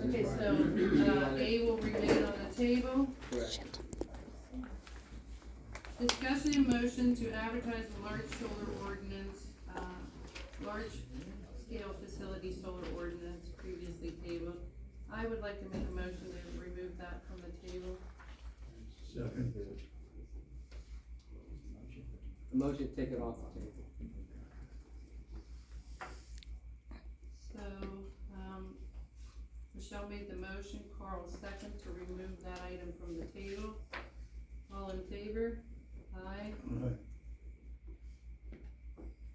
Okay, so, A will remain on the table. Correct. Discussion and motion to advertise the large solar ordinance, large scale facility solar ordinance previously tabled. I would like to make a motion to remove that from the table. Second. A motion to take it off the table. So, Michelle made the motion, Carl second to remove that item from the table. All in favor? Aye.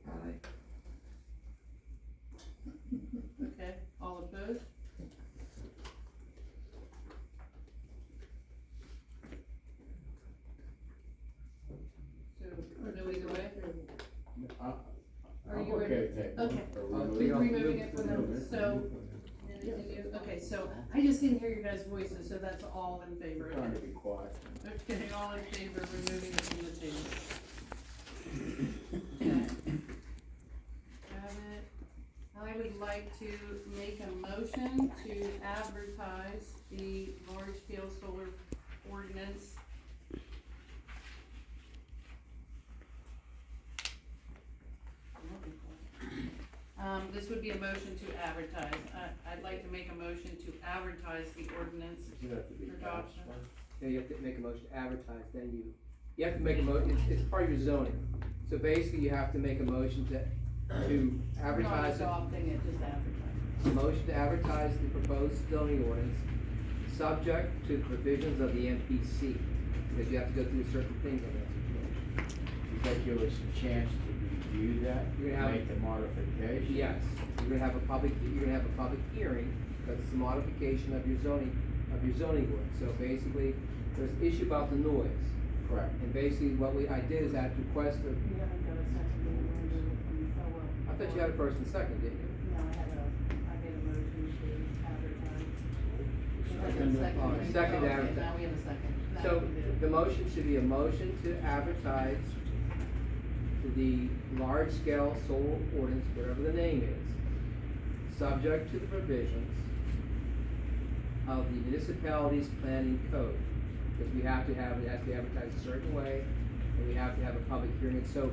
Aye. Okay, all opposed? So, no either way? Are you ready? Okay with that. Okay. Take it off. Removing it from the, so, okay, so, I just didn't hear your guys' voices, so that's all in favor. Trying to be quiet. Okay, all in favor of removing it from the table. Okay. Got it. I would like to make a motion to advertise the large-scale solar ordinance. This would be a motion to advertise. I'd like to make a motion to advertise the ordinance Does it have to be for passed adoption. first? Yeah, you have to make a motion to advertise, then you have to make a it's part of your zoning. So basically, you have to make a motion to Not advertise it. adopting it, just advertising. A motion to advertise the proposed zoning ordinance, subject to the provisions of the MPC, because you have to go through certain things on that situation. Does that give us a chance to review that, You're gonna have- make the modification? Yes, you're gonna have a public hearing, because it's a modification of your zoning ordinance. So basically, there's an issue about the noise, Correct. and basically what I did is at request of, You haven't got a second, but we're gonna do it from, oh, well. I thought you had a first and second, didn't you? No, I made a motion to advertise. Second. Second to Okay, advertise. now we have a second. Now So, we can do it. the motion should be a motion to advertise the large-scale solar ordinance, whatever the name is, subject to the provisions of the municipality's planning code. Because it has to be advertised a certain way, and we have to have a public hearing and so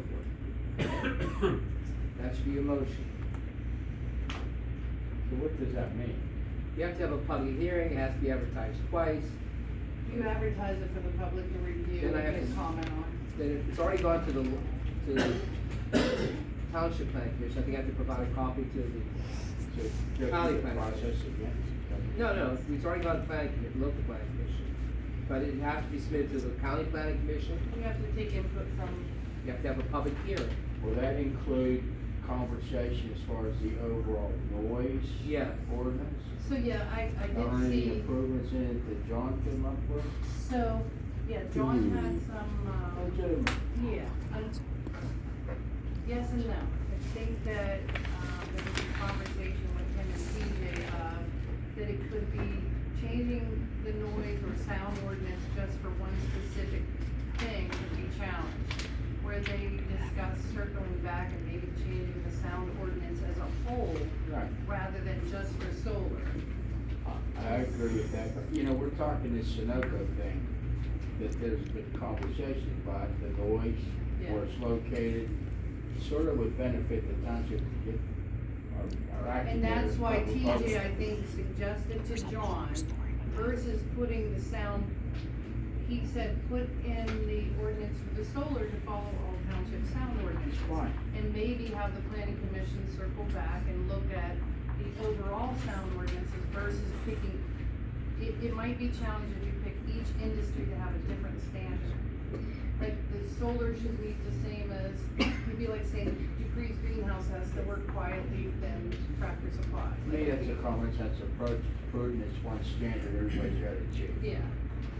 forth. That should be your motion. So what does that mean? Mm-hmm. You have to have a public hearing, it has to be advertised twice, You advertise it for the public to review Then I and have get to- comment on. then it's already gone to the township planning commission, I think I have to provide a copy to the, So go through County the planning. process again? no, it's already gone to planning commission, local planning commission. But it has to be submitted to the county planning commission, We have to take input from, you have to have a public hearing. Will that include conversation as far as the overall noise? Yeah. Ordinance? so yeah, I Are did there any see, improvements in it that John came up with? so, yeah, John had some, Legitimate. yeah, yes and no. I think that, there was a conversation with him and TJ, that it could be changing the noise or sound ordinance just for one specific thing could be challenged. Where they discussed circling back and maybe changing the sound ordinance as a whole, Right. rather than just for solar. I agree with that, but, you know, we're talking this Sunoco thing, that there's been conversation about the noise, where it's located, sort of would benefit the township to get our act And together. that's why Public- TJ, I think, suggested to John, versus putting the sound, he said, put in the ordinance for the solar to follow all township sound ordinances. It's fine. And maybe have the planning commission circle back and look at the overall sound ordinances versus picking, it might be challenging if you pick each industry to have a different standard. Like, the solar should be the same as, it'd be like saying Dupree's greenhouse has to work quietly than Tractor Supply. To me, that's a common sense approach, prudent, it's one standard, everybody's got to achieve. Yeah,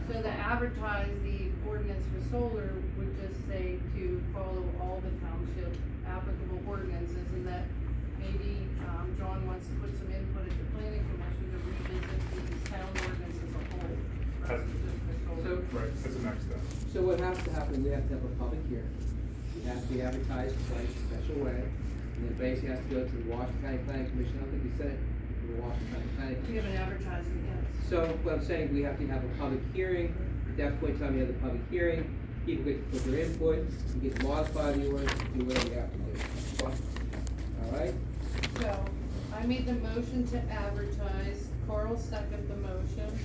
so to advertise the ordinance for solar would just say to follow all the township applicable ordinances, and that maybe, John wants to put some input at the planning commission to revisit the sound ordinance as a whole, versus just for solar. So, Right, that's the next step. so what has to happen, we have to have a public hearing. It has to be advertised twice, a special way, and then basically has to go to the Washington County Planning Commission, I don't think we said it, the Washington County Planning We Commission. haven't advertised it yet. So what I'm saying, we have to have a public hearing. At that point in time, you have the public hearing, people get to put their input, you get to modify the ordinance, do whatever you have to do. Alright? So, I made the motion to advertise, Carl seconded the motion.